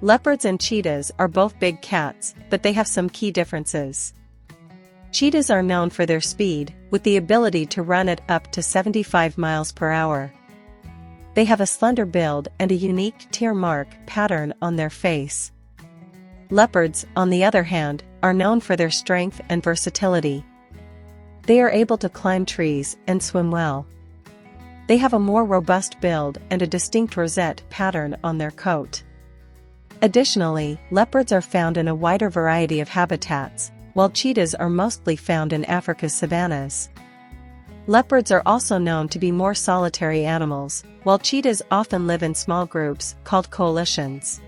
Leopards and cheetahs are both big cats, but they have some key differences. Cheetahs are known for their speed, with the ability to run at up to 75 miles per hour. They have a slender build and a unique tear mark pattern on their face. Leopards, on the other hand, are known for their strength and versatility. They are able to climb trees and swim well. They have a more robust build and a distinct rosette pattern on their coat. Additionally, leopards are found in a wider variety of habitats, while cheetahs are mostly found in Africa's savannas. Leopards are also known to be more solitary animals, while cheetahs often live in small groups called coalitions.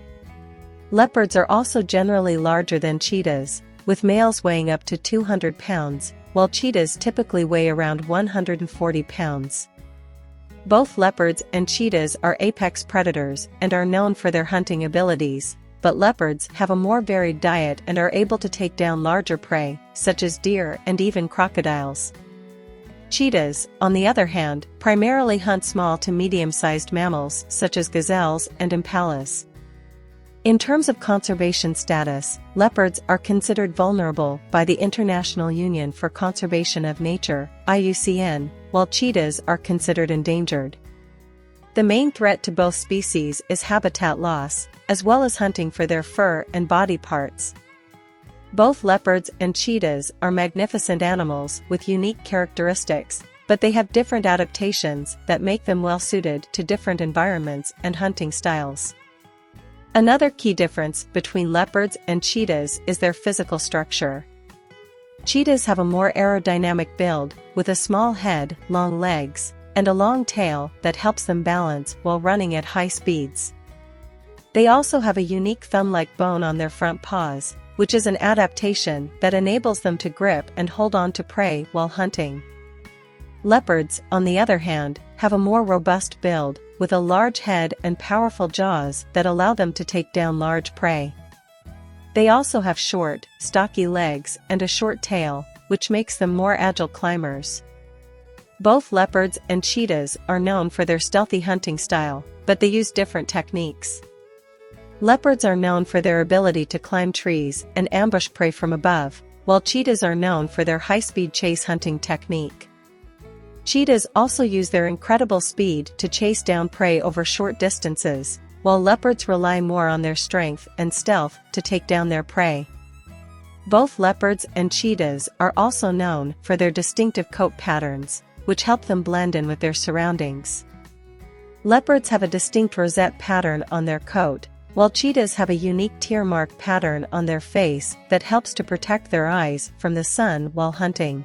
Leopards are also generally larger than cheetahs, with males weighing up to 200 pounds, while cheetahs typically weigh around 140 pounds. Both leopards and cheetahs are apex predators and are known for their hunting abilities, but leopards have a more varied diet and are able to take down larger prey, such as deer and even crocodiles. Cheetahs, on the other hand, primarily hunt small to medium-sized mammals such as gazelles and impalas. In terms of conservation status, leopards are considered vulnerable by the International Union for Conservation of Nature, IUCN, while cheetahs are considered endangered. The main threat to both species is habitat loss, as well as hunting for their fur and body parts. Both leopards and cheetahs are magnificent animals with unique characteristics, but they have different adaptations that make them well suited to different environments and hunting styles. Another key difference between leopards and cheetahs is their physical structure. Cheetahs have a more aerodynamic build, with a small head, long legs, and a long tail that helps them balance while running at high speeds. They also have a unique thumb-like bone on their front paws, which is an adaptation that enables them to grip and hold on to prey while hunting. Leopards, on the other hand, have a more robust build, with a large head and powerful jaws that allow them to take down large prey. They also have short, stocky legs and a short tail, which makes them more agile climbers. Both leopards and cheetahs are known for their stealthy hunting style, but they use different techniques. Leopards are known for their ability to climb trees and ambush prey from above, while cheetahs are known for their high-speed chase hunting technique. Cheetahs also use their incredible speed to chase down prey over short distances, while leopards rely more on their strength and stealth to take down their prey. Both leopards and cheetahs are also known for their distinctive coat patterns, which help them blend in with their surroundings. Leopards have a distinct rosette pattern on their coat, while cheetahs have a unique tear mark pattern on their face that helps to protect their eyes from the sun while hunting.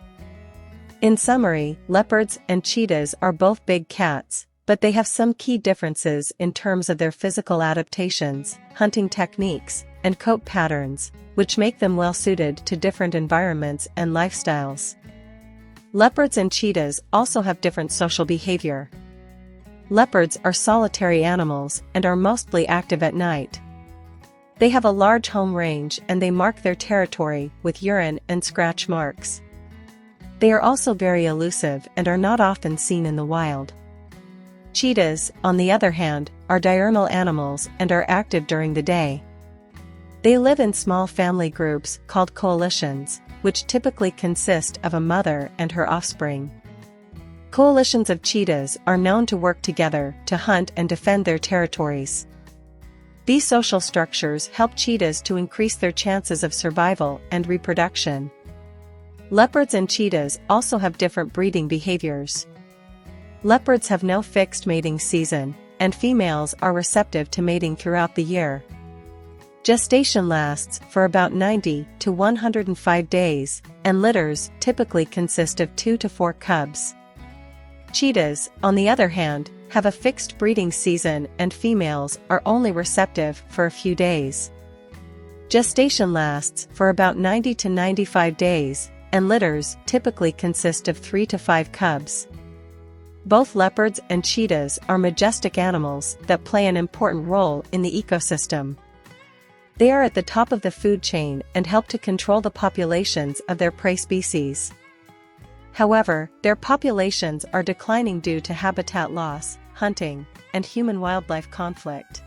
In summary, leopards and cheetahs are both big cats, but they have some key differences in terms of their physical adaptations, hunting techniques, and coat patterns, which make them well suited to different environments and lifestyles. Leopards and cheetahs also have different social behavior. Leopards are solitary animals and are mostly active at night. They have a large home range and they mark their territory with urine and scratch marks. They are also very elusive and are not often seen in the wild. Cheetahs, on the other hand, are diurnal animals and are active during the day. They live in small family groups called coalitions, which typically consist of a mother and her offspring. Coalitions of cheetahs are known to work together to hunt and defend their territories. These social structures help cheetahs to increase their chances of survival and reproduction. Leopards and cheetahs also have different breeding behaviors. Leopards have no fixed mating season, and females are receptive to mating throughout the year. Gestation lasts for about 90 to 105 days, and litters typically consist of 2 to 4 cubs. Cheetahs, on the other hand, have a fixed breeding season and females are only receptive for a few days. Gestation lasts for about 90 to 95 days, and litters typically consist of 3 to 5 cubs. Both leopards and cheetahs are majestic animals that play an important role in the ecosystem. They are at the top of the food chain and help to control the populations of their prey species. However, their populations are declining due to habitat loss, hunting, and human-wildlife conflict.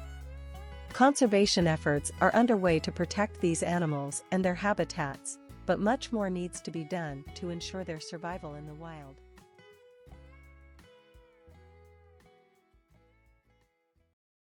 Conservation efforts are underway to protect these animals and their habitats, but much more needs to be done to ensure their survival in the wild.